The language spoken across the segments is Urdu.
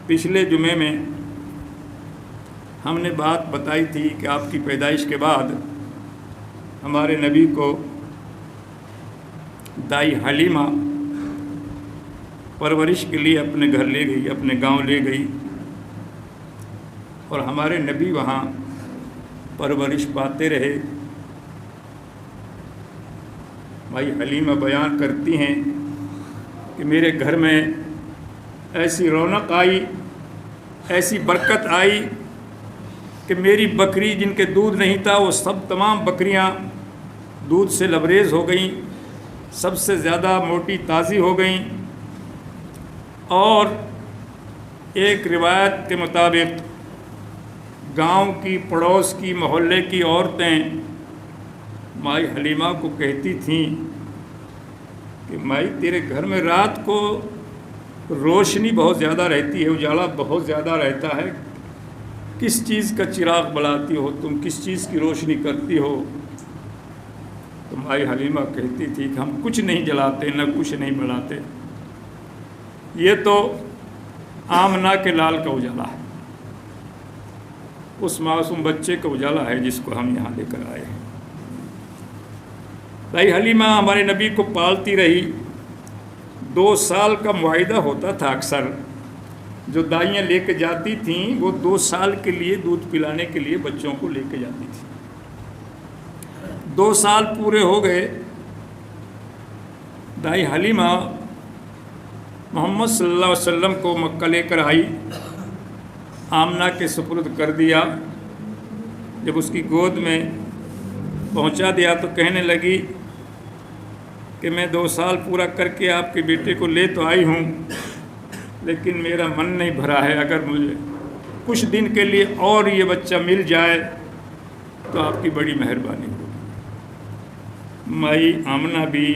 پچھلے جمعے میں ہم نے بات بتائی تھی کہ آپ کی پیدائش کے بعد ہمارے نبی کو دائی حلیمہ پرورش کے لیے اپنے گھر لے گئی، اپنے گاؤں لے گئی، اور ہمارے نبی وہاں پرورش پاتے رہے۔ بھائی حلیمہ بیان کرتی ہیں کہ میرے گھر میں ایسی رونق آئی، ایسی برکت آئی کہ میری بکری جن کے دودھ نہیں تھا وہ سب تمام بکریاں دودھ سے لبریز ہو گئیں، سب سے زیادہ موٹی تازی ہو گئیں، اور ایک روایت کے مطابق گاؤں کی، پڑوس کی، محلے کی عورتیں مائی حلیمہ کو کہتی تھیں کہ مائی تیرے گھر میں رات کو روشنی بہت زیادہ رہتی ہے، اجالا بہت زیادہ رہتا ہے، کس چیز کا چراغ بلاتی ہو تم، کس چیز کی روشنی کرتی ہو؟ تو مائی حلیمہ کہتی تھی کہ ہم کچھ نہیں جلاتے، نہ کچھ نہیں بلاتے، یہ تو آمنہ کے لال کا اجالا ہے، اس معصوم بچے کا اجالا ہے جس کو ہم یہاں لے کر آئے ہیں۔ دائی حلیمہ ہمارے نبی کو پالتی رہی، 2 سال کا معاہدہ ہوتا تھا اکثر، جو دائیاں لے کے جاتی تھیں وہ 2 سال کے لیے دودھ پلانے کے لیے بچوں کو لے کے جاتی تھیں۔ 2 سال پورے ہو گئے، دائی حلیمہ محمد صلی اللہ علیہ وسلم کو مکہ لے کر آئی، آمنہ کے سپرد کر دیا۔ جب اس کی گود میں پہنچا دیا تو کہنے لگی کہ میں 2 سال پورا کر کے آپ کے بیٹے کو لے تو آئی ہوں، لیکن میرا من نہیں بھرا ہے، اگر مجھے کچھ دن کے لیے اور یہ بچہ مل جائے تو آپ کی بڑی مہربانی ہوگی۔ مائی آمنہ بھی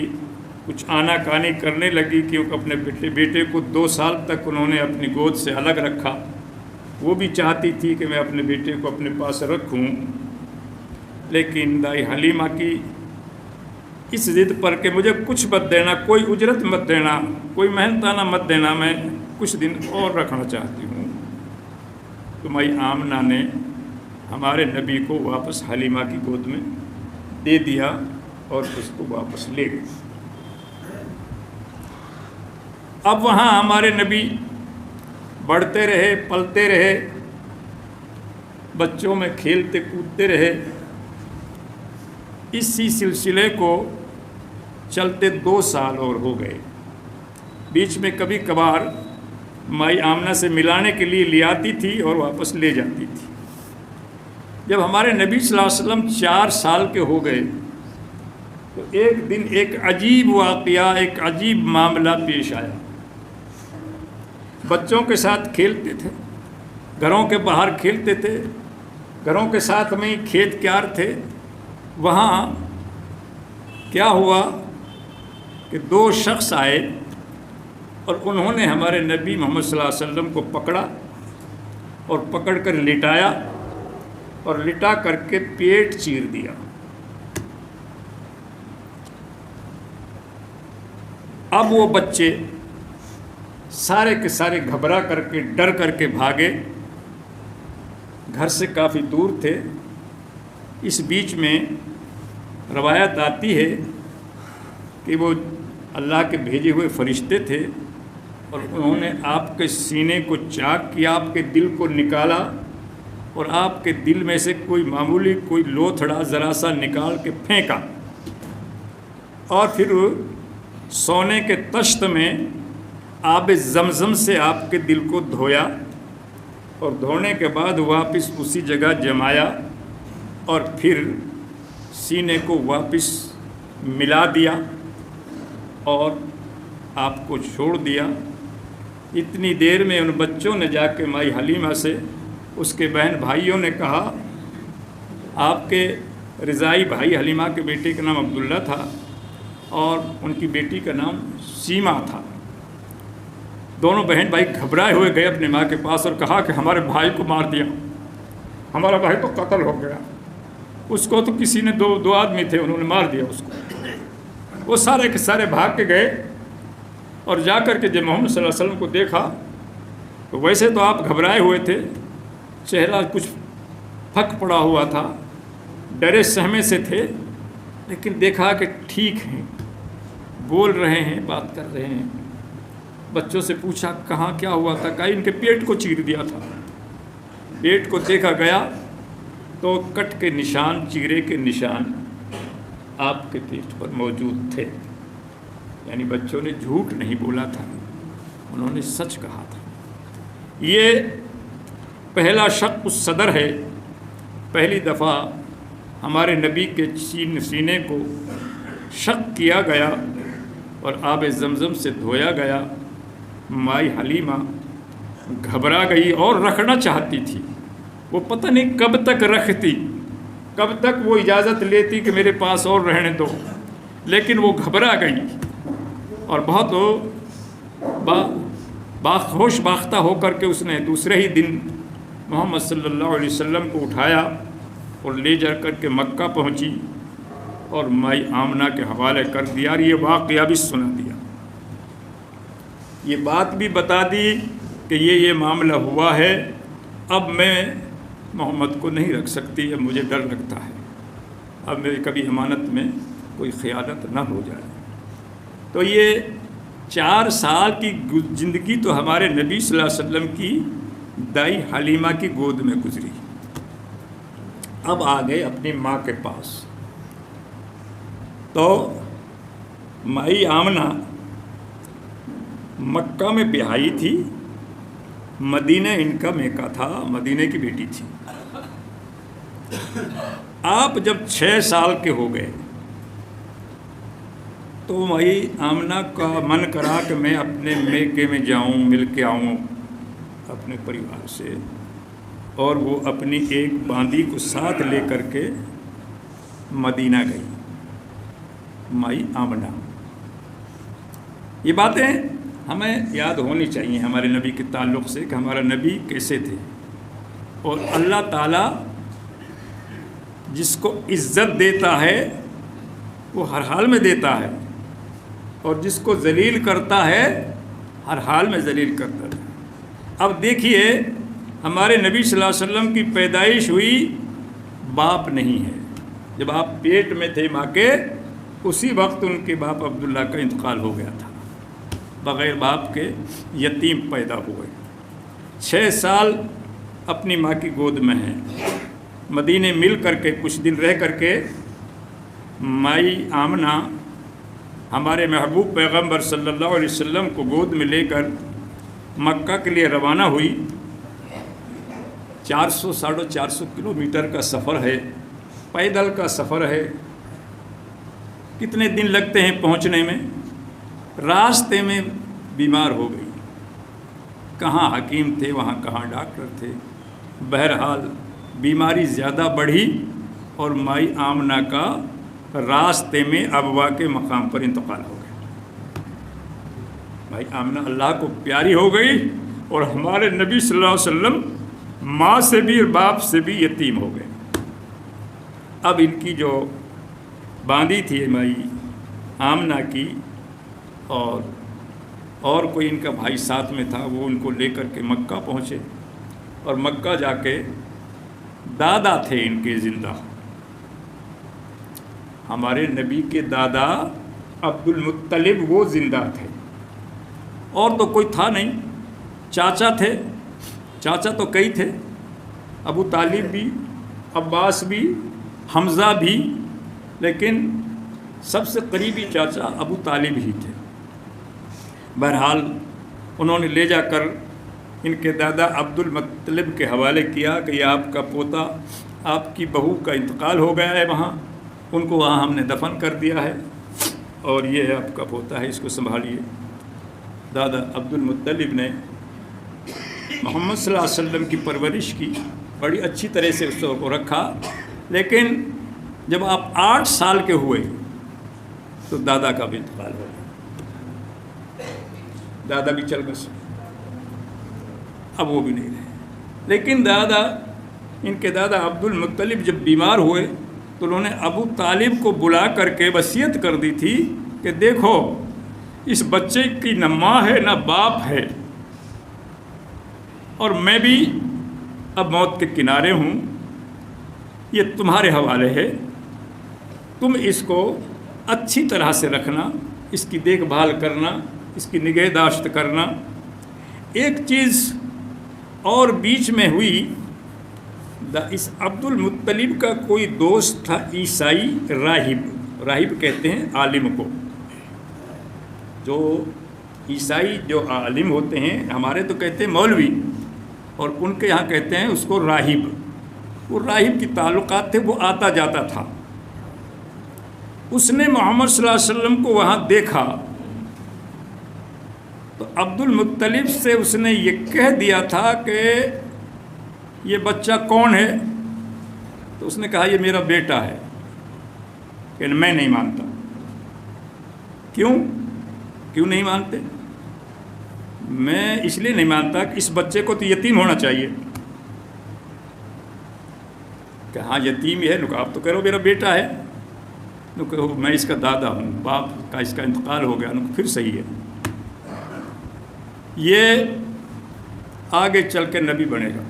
کچھ آنا کانی کرنے لگی، کیونکہ اپنے بیٹے کو 2 سال تک انہوں نے اپنی گود سے الگ رکھا، وہ بھی چاہتی تھی کہ میں اپنے بیٹے کو اپنے پاس رکھوں، لیکن دائی حلیمہ کی اس ضد پر کہ مجھے کچھ مت دینا، کوئی اجرت مت دینا، کوئی محنتانہ مت دینا، میں کچھ دن اور رکھنا چاہتی ہوں، تو مائی آمنہ نے ہمارے نبی کو واپس حلیمہ کی گود میں دے دیا اور اس کو واپس لے گئی۔ اب وہاں ہمارے نبی بڑھتے رہے، پلتے رہے، بچوں میں کھیلتے کودتے رہے، اسی سلسلے کو چلتے 2 سال اور ہو گئے۔ بیچ میں کبھی کبھار مائی آمنہ سے ملانے کے لیے لے آتی تھی اور واپس لے جاتی تھی۔ جب ہمارے نبی صلی اللہ علیہ وسلم 4 سال کے ہو گئے تو ایک دن ایک عجیب واقعہ، ایک عجیب معاملہ پیش آیا۔ بچوں کے ساتھ کھیلتے تھے، گھروں کے باہر کھیلتے تھے، گھروں کے ساتھ میں ہی کھیت کیار تھے، وہاں کیا ہوا کہ 2 شخص آئے اور انہوں نے ہمارے نبی محمد صلی اللہ علیہ وسلم کو پکڑا اور پکڑ کر لٹایا اور لٹا کر کے پیٹ چیر دیا۔ اب وہ بچے سارے کے سارے گھبرا کر کے، ڈر کر کے بھاگے، گھر سے کافی دور تھے۔ اس بیچ میں روایت آتی ہے کہ وہ اللہ کے بھیجے ہوئے فرشتے تھے اور انہوں نے آپ کے سینے کو چاک کیا، آپ کے دل کو نکالا اور آپ کے دل میں سے کوئی معمولی کوئی لوتھڑا ذرا سا نکال کے پھینکا، اور پھر سونے کے طشت میں آب زمزم سے آپ کے دل کو دھویا، اور دھونے کے بعد واپس اسی جگہ جمایا اور پھر سینے کو واپس ملا دیا اور آپ کو چھوڑ دیا۔ اتنی دیر میں ان بچوں نے جا کے مائی حلیمہ سے، اس کے بہن بھائیوں نے کہا، آپ کے رضائی بھائی حلیمہ کے بیٹے کا نام عبداللہ تھا اور ان کی بیٹی کا نام سیما تھا۔ دونوں بہن بھائی گھبرائے ہوئے گئے اپنے ماں کے پاس اور کہا کہ ہمارے بھائی کو مار دیا، ہمارا بھائی تو قتل ہو گیا، اس کو تو کسی نے 2 آدمی تھے انہوں نے مار دیا اس کو۔ وہ سارے کے سارے بھاگ کے گئے اور جا کر کے جب محمد صلی اللہ علیہ وسلم کو دیکھا تو ویسے تو آپ گھبرائے ہوئے تھے، چہرہ کچھ پھک پڑا ہوا تھا، ڈرے سہمے سے تھے، لیکن دیکھا کہ ٹھیک ہیں، بول رہے ہیں، بات کر رہے ہیں۔ بچوں سے پوچھا کہاں کیا ہوا تھا، کہا ان کے پیٹ کو چیر دیا تھا۔ پیٹ کو دیکھا گیا تو کٹ کے نشان، چیرے کے نشان آپ کے پیٹ پر موجود تھے، یعنی بچوں نے جھوٹ نہیں بولا تھا، انہوں نے سچ کہا تھا۔ یہ پہلا شق الصدر ہے، پہلی دفعہ ہمارے نبی کے سینے کو شق کیا گیا اور آب زمزم سے دھویا گیا۔ مائی حلیمہ گھبرا گئی اور رکھنا چاہتی تھی، وہ پتہ نہیں کب تک رکھتی، کب تک وہ اجازت لیتی کہ میرے پاس اور رہنے دو، لیکن وہ گھبرا گئی اور بہت باخوش باختہ ہو کر کے اس نے دوسرے ہی دن محمد صلی اللہ علیہ وسلم کو اٹھایا اور لے جا کر کے مکہ پہنچی اور مائی آمنہ کے حوالے کر دیا، اور یہ واقعہ بھی سنا دیا، یہ بات بھی بتا دی کہ یہ معاملہ ہوا ہے، اب میں محمد کو نہیں رکھ سکتی، اب مجھے ڈر لگتا ہے، اب میری کبھی امانت میں کوئی خیانت نہ ہو جائے۔ تو یہ 4 سال کی زندگی تو ہمارے نبی صلی اللہ علیہ وسلم کی دائی حلیمہ کی گود میں گزری۔ اب آ گئے اپنی ماں کے پاس، تو مائی آمنہ مکہ میں بیاہی تھی، مدینہ ان کا میکا تھا، مدینہ کی بیٹی تھی۔ آپ جب 6 سال کے ہو گئے تو مائی آمنہ کا من کرا کہ میں اپنے میکے میں جاؤں، مل کے آؤں اپنے پریوار سے، اور وہ اپنی ایک باندی کو ساتھ لے کر کے مدینہ گئی، مائی آمنہ۔ یہ باتیں ہمیں یاد ہونی چاہیے ہمارے نبی کے تعلق سے کہ ہمارا نبی کیسے تھے، اور اللہ تعالیٰ جس کو عزت دیتا ہے وہ ہر حال میں دیتا ہے، اور جس کو ذلیل کرتا ہے ہر حال میں ذلیل کرتا ہے۔ اب دیکھیے ہمارے نبی صلی اللہ علیہ وسلم کی پیدائش ہوئی، باپ نہیں ہے، جب آپ پیٹ میں تھے ماں کے اسی وقت ان کے باپ عبداللہ کا انتقال ہو گیا تھا، بغیر باپ کے یتیم پیدا ہوئے۔ 6 سال اپنی ماں کی گود میں ہیں، مدینے مل کر کے کچھ دن رہ کر کے مائی آمنہ ہمارے محبوب پیغمبر صلی اللہ علیہ وسلم کو گود میں لے کر مکہ کے لیے روانہ ہوئی۔ 400-450 کلومیٹر کا سفر ہے، پیدل کا سفر ہے، کتنے دن لگتے ہیں پہنچنے میں۔ راستے میں بیمار ہو گئی، کہاں حکیم تھے وہاں کہاں ڈاکٹر تھے، بہرحال بیماری زیادہ بڑھی اور مائی آمنہ کا راستے میں ابوا کے مقام پر انتقال ہو گیا۔ مائی آمنہ اللہ کو پیاری ہو گئی اور ہمارے نبی صلی اللہ علیہ وسلم ماں سے بھی اور باپ سے بھی یتیم ہو گئے۔ اب ان کی جو باندی تھی مائی آمنہ کی، اور کوئی ان کا بھائی ساتھ میں تھا، وہ ان کو لے کر کے مکہ پہنچے، اور مکہ جا کے دادا تھے ان کے زندہ، ہمارے نبی کے دادا عبد المطلب وہ زندہ تھے، اور تو کوئی تھا نہیں۔ چاچا تھے، چاچا تو کئی تھے، ابو طالب بھی، عباس بھی، حمزہ بھی، لیکن سب سے قریبی چاچا ابو طالب ہی تھے۔ بہرحال انہوں نے لے جا کر ان کے دادا عبد المطلب کے حوالے کیا کہ یہ آپ کا پوتا، آپ کی بہو کا انتقال ہو گیا ہے وہاں، ان کو وہاں ہم نے دفن کر دیا ہے، اور یہ آپ کا پوتا ہے، اس کو سنبھالیے۔ دادا عبد المطلب نے محمد صلی اللہ علیہ وسلم کی پرورش کی، بڑی اچھی طرح سے اس کو رکھا، لیکن جب آپ 8 سال کے ہوئے تو دادا کا بھی انتقال ہو گیا، دادا بھی چل گئے، اب وہ بھی نہیں رہے۔ لیکن ان کے دادا عبد المطلب جب بیمار ہوئے تو انہوں نے ابو طالب کو بلا کر کے وصیت کر دی تھی کہ دیکھو اس بچے کی نہ ماں ہے نہ باپ ہے، اور میں بھی اب موت کے کنارے ہوں، یہ تمہارے حوالے ہے، تم اس کو اچھی طرح سے رکھنا، اس کی دیکھ بھال کرنا، اس کی نگہداشت کرنا۔ ایک چیز اور بیچ میں ہوئی، اس عبد المطلب کا کوئی دوست تھا عیسائی راہب کہتے ہیں عالم کو، جو عیسائی جو عالم ہوتے ہیں، ہمارے تو کہتے ہیں مولوی، اور ان کے یہاں کہتے ہیں اس کو راہب۔ وہ راہب کی تعلقات تھے، وہ آتا جاتا تھا۔ اس نے محمد صلی اللہ علیہ وسلم کو وہاں دیکھا تو عبد المطلب سے اس نے یہ کہہ دیا تھا کہ یہ بچہ کون ہے؟ تو اس نے کہا یہ میرا بیٹا ہے، کہ میں نہیں مانتا۔ کیوں نہیں مانتے؟ میں اس لیے نہیں مانتا کہ اس بچے کو تو یتیم ہونا چاہیے۔ کہ ہاں یتیم ہی ہے، آپ تو کہہ رہے ہو میرا بیٹا ہے، کہ میں اس کا دادا ہوں، باپ کا اس کا انتقال ہو گیا، پھر صحیح ہے۔ یہ آگے چل کے نبی بنے گا۔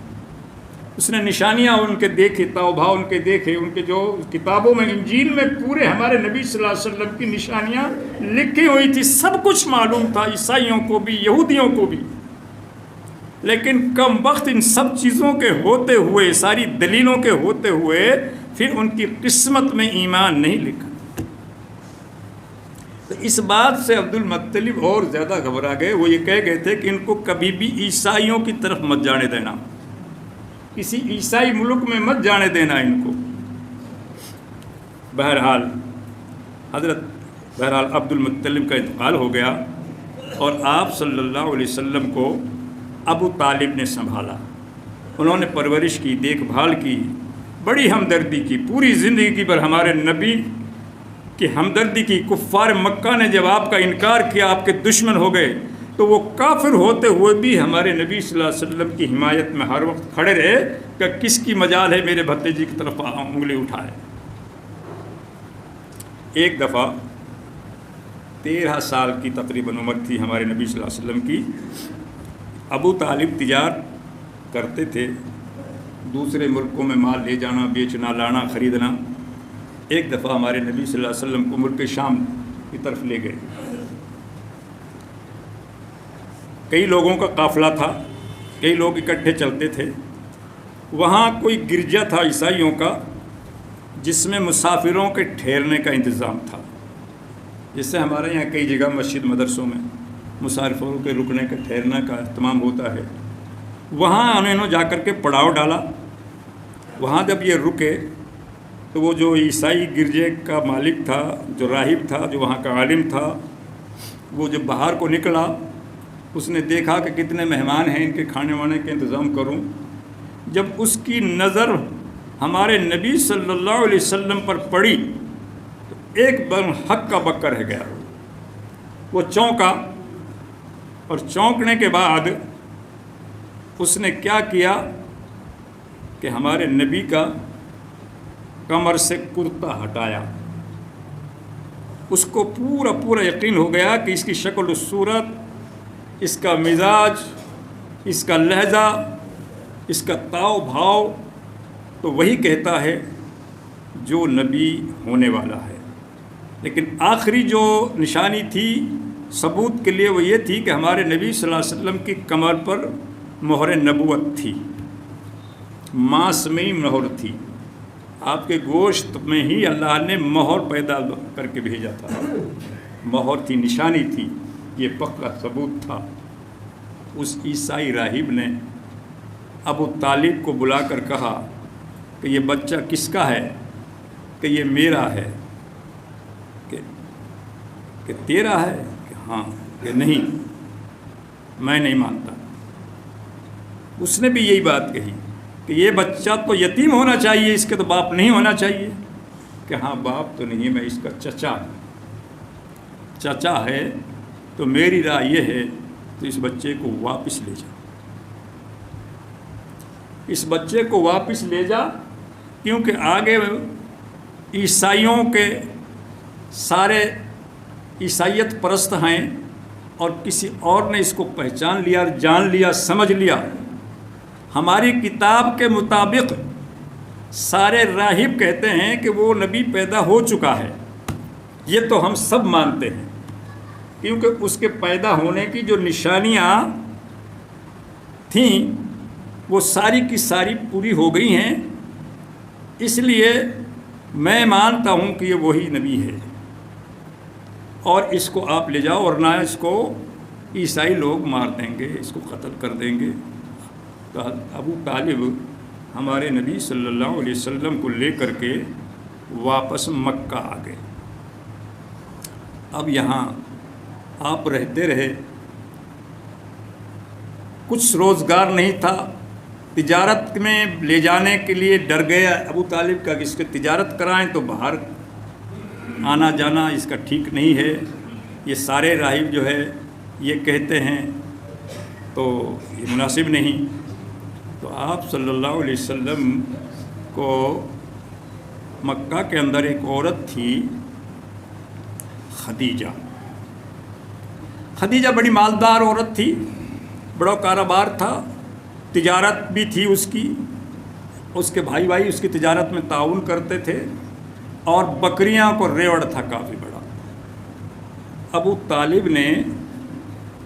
اس نے نشانیاں ان کے دیکھے، توبہ ان کے دیکھے، ان کے جو کتابوں میں انجیل میں پورے ہمارے نبی صلی اللہ علیہ وسلم کی نشانیاں لکھی ہوئی تھی، سب کچھ معلوم تھا، عیسائیوں کو بھی یہودیوں کو بھی، لیکن کم وقت ان سب چیزوں کے ہوتے ہوئے، ساری دلیلوں کے ہوتے ہوئے، پھر ان کی قسمت میں ایمان نہیں لکھا۔ تو اس بات سے عبد المطلب اور زیادہ گھبرا گئے۔ وہ یہ کہہ گئے تھے کہ ان کو کبھی بھی عیسائیوں کی طرف مت جانے دینا، کسی عیسائی ملک میں مت جانے دینا ان کو۔ بہرحال عبد المطلب کا انتقال ہو گیا، اور آپ صلی اللہ علیہ وسلم کو ابو طالب نے سنبھالا۔ انہوں نے پرورش کی، دیکھ بھال کی، بڑی ہمدردی کی، پوری زندگی پر ہمارے نبی کی ہمدردی کی۔ کفار مکہ نے جب آپ کا انکار کیا، آپ کے دشمن ہو گئے، تو وہ کافر ہوتے ہوئے بھی ہمارے نبی صلی اللہ علیہ وسلم کی حمایت میں ہر وقت کھڑے رہے کہ کس کی مجال ہے میرے بھتیجی کی طرف انگلی اٹھائے۔ ایک دفعہ 13 سال کی تقریباً عمر تھی ہمارے نبی صلی اللہ علیہ وسلم کی۔ ابو طالب تجارت کرتے تھے، دوسرے ملکوں میں مال لے جانا، بیچنا، لانا، خریدنا۔ ایک دفعہ ہمارے نبی صلی اللہ علیہ وسلم کو ملک شام کی طرف لے گئے۔ کئی لوگوں کا قافلہ تھا، کئی لوگ اکٹھے چلتے تھے۔ وہاں کوئی گرجا تھا عیسائیوں کا، جس میں مسافروں کے ٹھہرنے کا انتظام تھا، جس سے ہمارے یہاں کئی جگہ مسجد مدرسوں میں مسافروں کے رکنے کا ٹھہرنے کا اہتمام ہوتا ہے۔ وہاں انہوں نے جا کر کے پڑاؤ ڈالا۔ وہاں جب یہ رکے تو وہ جو عیسائی گرجے کا مالک تھا، جو راہب تھا، جو وہاں کا عالم تھا، وہ جب باہر کو نکلا، اس نے دیکھا کہ کتنے مہمان ہیں، ان کے کھانے وانے کے انتظام کروں۔ جب اس کی نظر ہمارے نبی صلی اللہ علیہ وسلم پر پڑی تو ایک بار حق کا بکا رہ گیا۔ وہ چونکا، اور چونکنے کے بعد اس نے کیا کیا کہ ہمارے نبی کا کمر سے کرتا ہٹایا۔ اس کو پورا یقین ہو گیا کہ اس کی شکل و صورت، اس کا مزاج، اس کا لہجہ، اس کا تاؤ بھاؤ تو وہی کہتا ہے جو نبی ہونے والا ہے۔ لیکن آخری جو نشانی تھی ثبوت کے لیے وہ یہ تھی کہ ہمارے نبی صلی اللہ علیہ وسلم کی کمر پر مہر نبوت تھی، ماس میں ہی مہر تھی۔ آپ کے گوشت میں ہی اللہ نے مہر پیدا کر کے بھیجا تھا، مہر تھی، نشانی تھی، یہ پکا ثبوت تھا۔ اس عیسائی راہب نے ابو طالب کو بلا کر کہا کہ یہ بچہ کس کا ہے؟ کہ یہ میرا ہے۔ کہ تیرا ہے؟ کہ ہاں۔ کہ نہیں، میں نہیں مانتا۔ اس نے بھی یہی بات کہی کہ یہ بچہ تو یتیم ہونا چاہیے، اس کے تو باپ نہیں ہونا چاہیے۔ کہ ہاں باپ تو نہیں، میں اس کا چچا ہے، تو میری رائے یہ ہے تو اس بچے کو واپس لے جا، اس بچے کو واپس لے جا، کیونکہ آگے عیسائیوں کے سارے عیسائیت پرست ہیں، اور کسی اور نے اس کو پہچان لیا، جان لیا، سمجھ لیا ہماری کتاب کے مطابق سارے راہب کہتے ہیں کہ وہ نبی پیدا ہو چکا ہے، یہ تو ہم سب مانتے ہیں، کیونکہ اس کے پیدا ہونے کی جو نشانیاں تھیں وہ ساری کی ساری پوری ہو گئی ہیں، اس لیے میں مانتا ہوں کہ یہ وہی نبی ہے، اور اس کو آپ لے جاؤ، ورنہ اس کو عیسائی لوگ مار دیں گے، اس کو قتل کر دیں گے۔ تو ابو طالب ہمارے نبی صلی اللہ علیہ وسلم کو لے کر کے واپس مکہ آ گئے۔ اب یہاں آپ رہتے رہے، کچھ روزگار نہیں تھا، تجارت میں لے جانے کے لیے ڈر گیا ابو طالب کا کہ اس کے تجارت کرائیں تو باہر آنا جانا اس کا ٹھیک نہیں ہے، یہ سارے راہب جو ہے یہ کہتے ہیں تو یہ مناسب نہیں۔ تو آپ صلی اللہ علیہ وسلم کو مکہ کے اندر ایک عورت تھی خدیجہ۔ خدیجہ بڑی مالدار عورت تھی، بڑا کاروبار تھا، تجارت بھی تھی اس کی، اس کے بھائی اس کی تجارت میں تعاون کرتے تھے، اور بکریاں کو ریوڑ تھا کافی بڑا۔ ابو طالب نے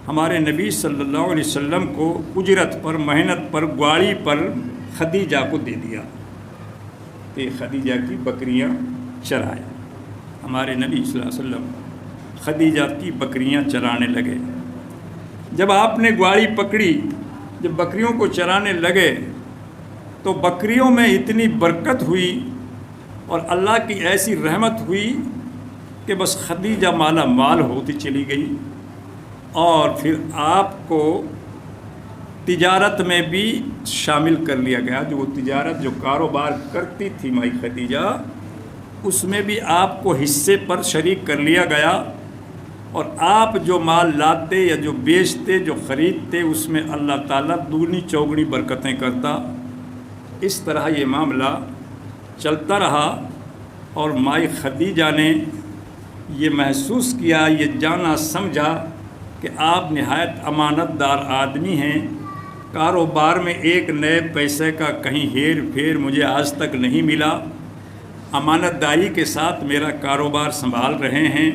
ہمارے نبی صلی اللہ علیہ وسلم کو اجرت پر، محنت پر، گواڑی پر خدیجہ کو دے دیا کہ خدیجہ کی بکریاں چرائے۔ ہمارے نبی صلی اللہ علیہ وسلم خدیجہ کی بکریاں چرانے لگے۔ جب آپ نے گواڑی پکڑی، جب بکریوں کو چرانے لگے تو بکریوں میں اتنی برکت ہوئی اور اللہ کی ایسی رحمت ہوئی کہ بس خدیجہ مالا مال ہوتی چلی گئی، اور پھر آپ کو تجارت میں بھی شامل کر لیا گیا۔ جو وہ تجارت جو کاروبار کرتی تھی مائی خدیجہ، اس میں بھی آپ کو حصے پر شریک کر لیا گیا، اور آپ جو مال لاتے یا جو بیچتے، جو خریدتے، اس میں اللہ تعالیٰ دگنی چوگنی برکتیں کرتا۔ اس طرح یہ معاملہ چلتا رہا، اور مائی خدیجہ نے یہ محسوس کیا، یہ جانا سمجھا کہ آپ نہایت امانت دار آدمی ہیں، کاروبار میں ایک نئے پیسے کا کہیں ہیر پھیر مجھے آج تک نہیں ملا، امانت داری کے ساتھ میرا کاروبار سنبھال رہے ہیں،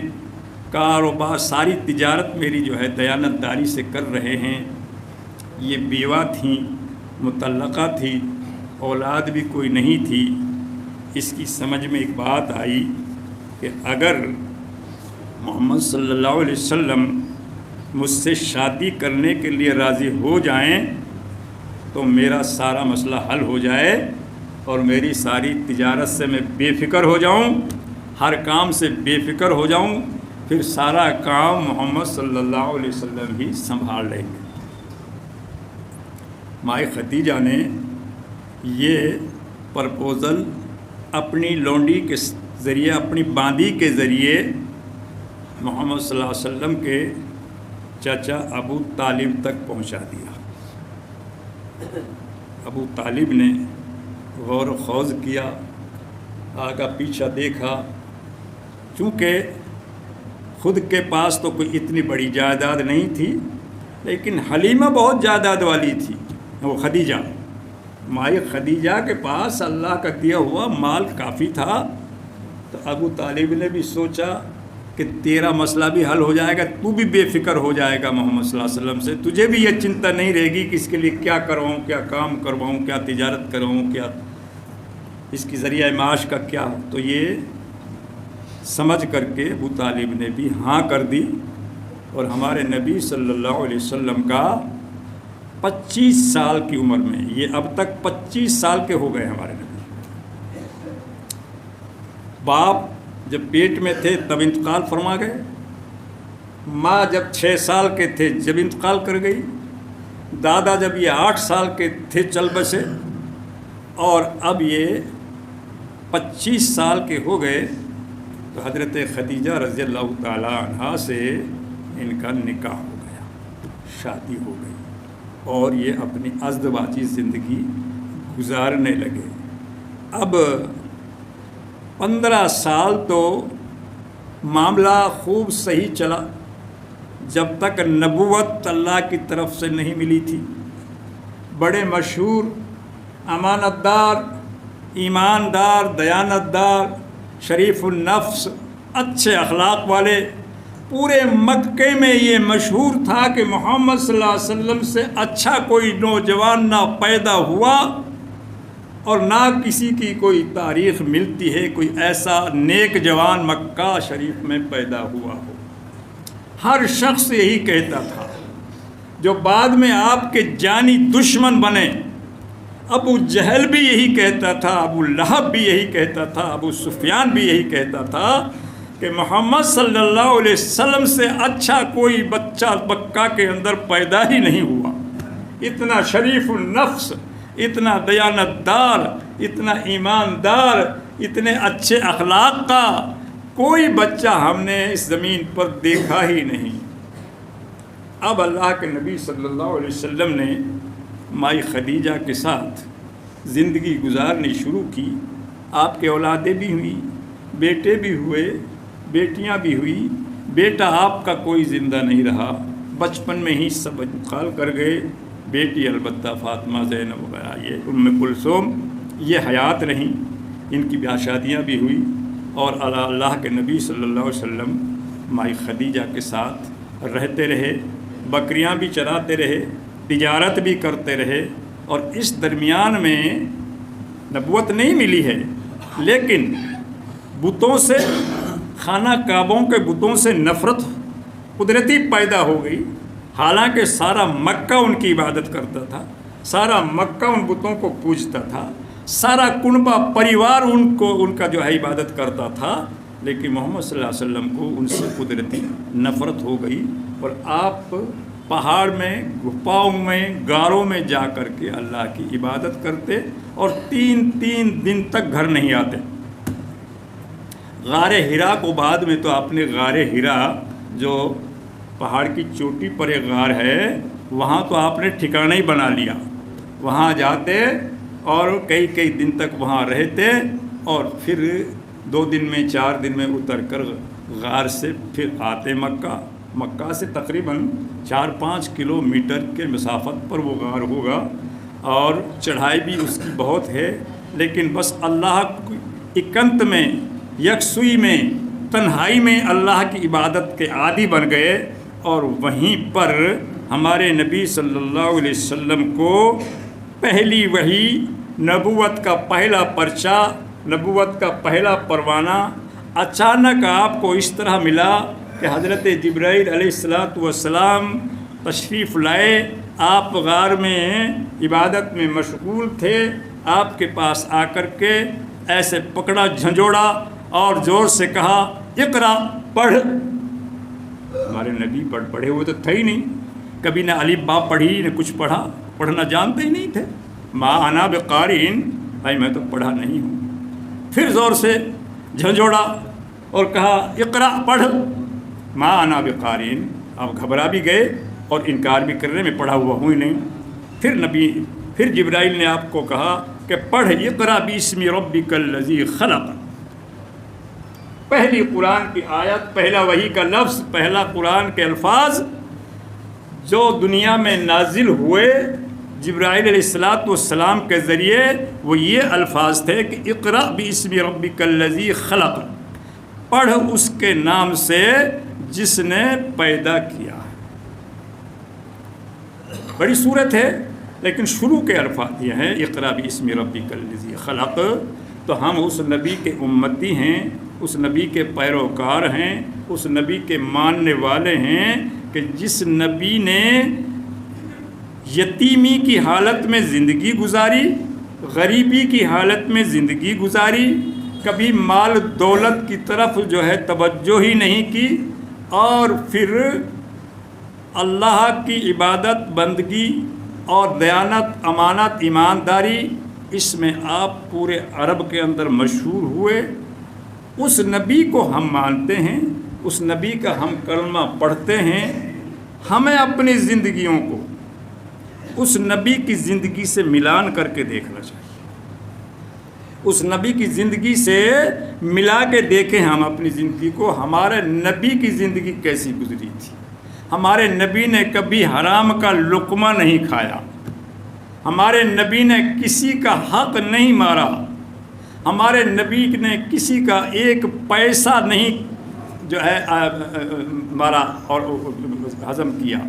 کاروبار ساری تجارت میری جو ہے دیانت داری سے کر رہے ہیں۔ یہ بیوہ تھیں، مطلقہ تھی، اولاد بھی کوئی نہیں تھی۔ اس کی سمجھ میں ایک بات آئی کہ اگر محمد صلی اللہ علیہ وسلم مجھ سے شادی کرنے کے لیے راضی ہو جائیں تو میرا سارا مسئلہ حل ہو جائے، اور میری ساری تجارت سے میں بے فکر ہو جاؤں، ہر کام سے بے فکر ہو جاؤں، پھر سارا کام محمد صلی اللہ علیہ وسلم ہی سنبھال لیں گے۔ مائی خدیجہ نے یہ پرپوزل اپنی لونڈی کے ذریعے، اپنی باندی کے ذریعے محمد صلی اللہ علیہ وسلم کے چچا ابو طالب تک پہنچا دیا۔ ابو طالب نے غور و خوض کیا، آگا پیچھا دیکھا، چونکہ خود کے پاس تو کوئی اتنی بڑی جائیداد نہیں تھی، لیکن حلیمہ بہت جائیداد والی تھی، وہ خدیجہ، مائی خدیجہ کے پاس اللہ کا دیا ہوا مال کافی تھا۔ تو ابو طالب نے بھی سوچا کہ تیرا مسئلہ بھی حل ہو جائے گا، تو بھی بے فکر ہو جائے گا محمد صلی اللہ علیہ وسلم سے، تجھے بھی یہ چنتا نہیں رہے گی کہ اس کے لیے کیا کرواؤں، کیا کام کرواؤں، کیا تجارت کرواؤں، کیا اس کی ذریعہ معاش کا کیا ہو۔ تو یہ سمجھ کر کے ابو طالب نے بھی ہاں کر دی، اور ہمارے نبی صلی اللہ علیہ وسلم کا 25 سال کی عمر میں، یہ اب تک 25 سال کے ہو گئے ہمارے نبی، باپ جب پیٹ میں تھے تب انتقال فرما گئے، ماں جب 6 سال کے تھے جب انتقال کر گئی، دادا جب یہ 8 سال کے تھے چل بسے، اور اب یہ 25 سال کے ہو گئے تو حضرت خدیجہ رضی اللہ تعالیٰ عنہا سے ان کا نکاح ہو گیا، شادی ہو گئی، اور یہ اپنی ازدواجی زندگی گزارنے لگے۔ اب 15 سال تو معاملہ خوب صحیح چلا، جب تک نبوت اللہ کی طرف سے نہیں ملی تھی۔ بڑے مشہور، امانت دار، ایماندار، دیانتدار، شریف النفس، اچھے اخلاق والے، پورے مکے میں یہ مشہور تھا کہ محمد صلی اللہ علیہ وسلم سے اچھا کوئی نوجوان نہ پیدا ہوا اور نہ کسی کی کوئی تاریخ ملتی ہے کوئی ایسا نیک جوان مکہ شریف میں پیدا ہوا ہو۔ ہر شخص یہی کہتا تھا، جو بعد میں آپ کے جانی دشمن بنے، ابو جہل بھی یہی کہتا تھا، ابو لہب بھی یہی کہتا تھا، ابو سفیان بھی یہی کہتا تھا کہ محمد صلی اللہ علیہ وسلم سے اچھا کوئی بچہ مکہ کے اندر پیدا ہی نہیں ہوا۔ اتنا شریف النفس، اتنا دیانتدار، اتنا ایماندار، اتنے اچھے اخلاق کا کوئی بچہ ہم نے اس زمین پر دیکھا ہی نہیں۔ اب اللہ کے نبی صلی اللہ علیہ وسلم نے مائی خدیجہ کے ساتھ زندگی گزارنی شروع کی۔ آپ کے اولادیں بھی ہوئیں، بیٹے بھی ہوئے، بیٹیاں بھی ہوئی۔ بیٹا آپ کا کوئی زندہ نہیں رہا، بچپن میں ہی سب انتقال کر گئے۔ بیٹی البتہ فاطمہ، زینب وغیرہ، یہ ام کلثوم، یہ حیات رہیں، ان کی بیاہ شادیاں بھی ہوئی، اور اللہ کے نبی صلی اللہ علیہ وسلم مائی خدیجہ کے ساتھ رہتے رہے، بکریاں بھی چراتے رہے، تجارت بھی کرتے رہے، اور اس درمیان میں نبوت نہیں ملی ہے، لیکن بتوں سے، خانہ کعبوں کے بتوں سے نفرت قدرتی پیدا ہو گئی۔ حالانکہ سارا مکہ ان کی عبادت کرتا تھا، سارا مکہ ان بتوں کو پوجتا تھا، سارا کنبہ پریوار ان کا جو ہے عبادت کرتا تھا، لیکن محمد صلی اللہ علیہ وسلم کو ان سے قدرتی نفرت ہو گئی، اور آپ پہاڑ میں، گپاؤں میں، غاروں میں جا کر کے اللہ کی عبادت کرتے، اور تین دن تک گھر نہیں آتے۔ غار ہرا کو بعد میں تو آپ نے غار ہرا، جو پہاڑ کی چوٹی پر ایک غار ہے، وہاں تو آپ نے ٹھکانہ ہی بنا لیا، وہاں جاتے اور کئی دن تک وہاں رہتے، اور پھر 2 دن میں 4 دن میں اتر کر غار سے پھر آتے مکہ سے تقریباً 4-5 کلومیٹر کے مسافت پر وہ غار ہوگا، اور چڑھائی بھی اس کی بہت ہے، لیکن بس اللہ اکنت میں، یکسوئی میں، تنہائی میں اللہ کی عبادت کے عادی بن گئے، اور وہیں پر ہمارے نبی صلی اللہ علیہ وسلم کو پہلی وحی، نبوت کا پہلا پرچہ، نبوت کا پہلا پروانہ اچانک آپ کو اس طرح ملا کہ حضرت جبرائیل علیہ السلام تشریف لائے، آپ غار میں عبادت میں مشغول تھے، آپ کے پاس آ کر کے ایسے پکڑا، جھنجھوڑا اور زور سے کہا، اقرا، پڑھ۔ ہمارے نبی پڑھے ہوئے تو تھے ہی نہیں، کبھی نہ الف با پڑھی، نہ کچھ پڑھنا جانتے ہی نہیں تھے۔ ما انا بقارئ، بھائی میں تو پڑھا نہیں ہوں۔ پھر زور سے جھنجھوڑا اور کہا، اقرا، پڑھ۔ ما انا بقارئ، آپ گھبرا بھی گئے اور انکار بھی کر رہے، میں پڑھا ہوا ہوں ہی نہیں۔ پھر جبرائیل نے آپ کو کہا کہ پڑھ، اقرا باسم ربک الذی خلق۔ پہلی قرآن کی آیت، پہلا وحی کا لفظ، پہلا قرآن کے الفاظ جو دنیا میں نازل ہوئے جبرائیل علیہ السلام کے ذریعے، وہ یہ الفاظ تھے کہ اقرأ باسم ربک الذی خلق، پڑھ اس کے نام سے جس نے پیدا کیا۔ بڑی صورت ہے، لیکن شروع کے الفاظ یہ ہیں، اقرأ باسم ربک الذی خلق۔ تو ہم اس نبی کے امتی ہیں، اس نبی کے پیروکار ہیں، اس نبی کے ماننے والے ہیں کہ جس نبی نے یتیمی کی حالت میں زندگی گزاری، غریبی کی حالت میں زندگی گزاری، کبھی مال دولت کی طرف جو ہے توجہ ہی نہیں کی، اور پھر اللہ کی عبادت، بندگی اور دیانت، امانت، ایمانداری، اس میں آپ پورے عرب کے اندر مشہور ہوئے۔ اس نبی کو ہم مانتے ہیں، اس نبی کا ہم کلمہ پڑھتے ہیں۔ ہمیں اپنی زندگیوں کو اس نبی کی زندگی سے ملان کر کے دیکھنا چاہیے۔ اس نبی کی زندگی سے ملا کے دیکھیں ہم اپنی زندگی کو، ہمارے نبی کی زندگی کیسی گزری تھی۔ ہمارے نبی نے کبھی حرام کا لقمہ نہیں کھایا، ہمارے نبی نے کسی کا حق نہیں مارا، ہمارے نبی نے کسی کا ایک پیسہ نہیں جو ہے مارا اور ہضم کیا۔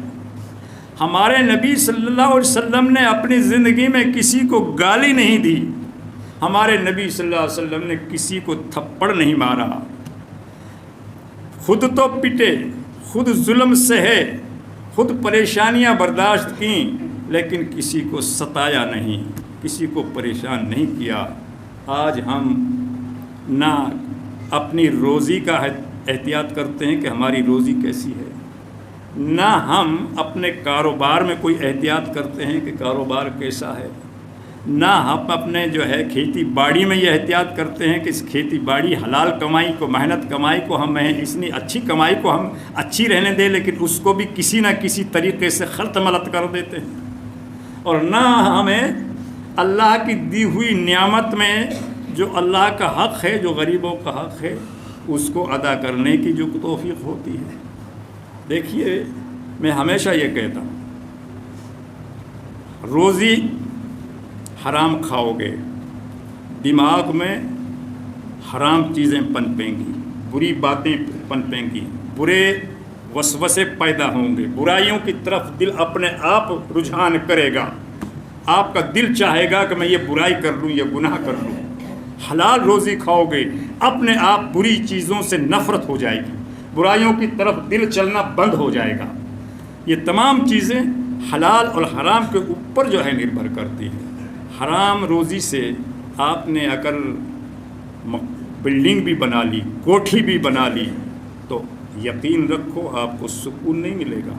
ہمارے نبی صلی اللہ علیہ وسلم نے اپنی زندگی میں کسی کو گالی نہیں دی، ہمارے نبی صلی اللہ علیہ وسلم نے کسی کو تھپڑ نہیں مارا، خود تو پٹے، خود ظلم سہے، خود پریشانیاں برداشت کیں، لیکن کسی کو ستایا نہیں، کسی کو پریشان نہیں کیا۔ آج ہم نہ اپنی روزی کا احتیاط کرتے ہیں کہ ہماری روزی کیسی ہے، نہ ہم اپنے کاروبار میں کوئی احتیاط کرتے ہیں کہ کاروبار کیسا ہے، نہ ہم اپنے جو ہے کھیتی باڑی میں یہ احتیاط کرتے ہیں کہ اس کھیتی باڑی حلال کمائی کو، محنت کمائی کو ہم اتنی اچھی کمائی کو ہم اچھی رہنے دیں، لیکن اس کو بھی کسی نہ کسی طریقے سے خلط ملط کر دیتے ہیں۔ اور نہ ہمیں اللہ کی دی ہوئی نعمت میں جو اللہ کا حق ہے، جو غریبوں کا حق ہے، اس کو ادا کرنے کی جو توفیق ہوتی ہے۔ دیکھیے، میں ہمیشہ یہ کہتا ہوں، روزی حرام کھاؤ گے، دماغ میں حرام چیزیں پنپیں گی، بری باتیں پنپیں گی، برے وسوسے پیدا ہوں گے، برائیوں کی طرف دل اپنے آپ رجحان کرے گا، آپ کا دل چاہے گا کہ میں یہ برائی کر لوں، یہ گناہ کر لوں۔ حلال روزی کھاؤ گے، اپنے آپ بری چیزوں سے نفرت ہو جائے گی، برائیوں کی طرف دل چلنا بند ہو جائے گا۔ یہ تمام چیزیں حلال اور حرام کے اوپر جو ہے نربھر کرتی ہیں۔ حرام روزی سے آپ نے اگر بلڈنگ بھی بنا لی، کوٹھی بھی بنا لی، تو یقین رکھو آپ کو سکون نہیں ملے گا،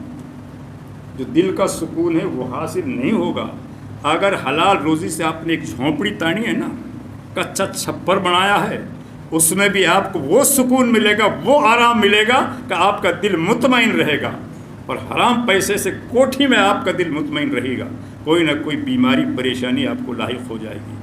جو دل کا سکون ہے وہ حاصل نہیں ہوگا۔ اگر حلال روزی سے آپ نے ایک جھونپڑی تانی ہے نا، کچا چھپر بنایا ہے، اس میں بھی آپ کو وہ سکون ملے گا، وہ آرام ملے گا کہ آپ کا دل مطمئن رہے گا۔ اور حرام پیسے سے کوٹھی میں آپ کا دل مطمئن رہے گا، کوئی نہ کوئی بیماری پریشانی آپ کو لاحق ہو جائے گی۔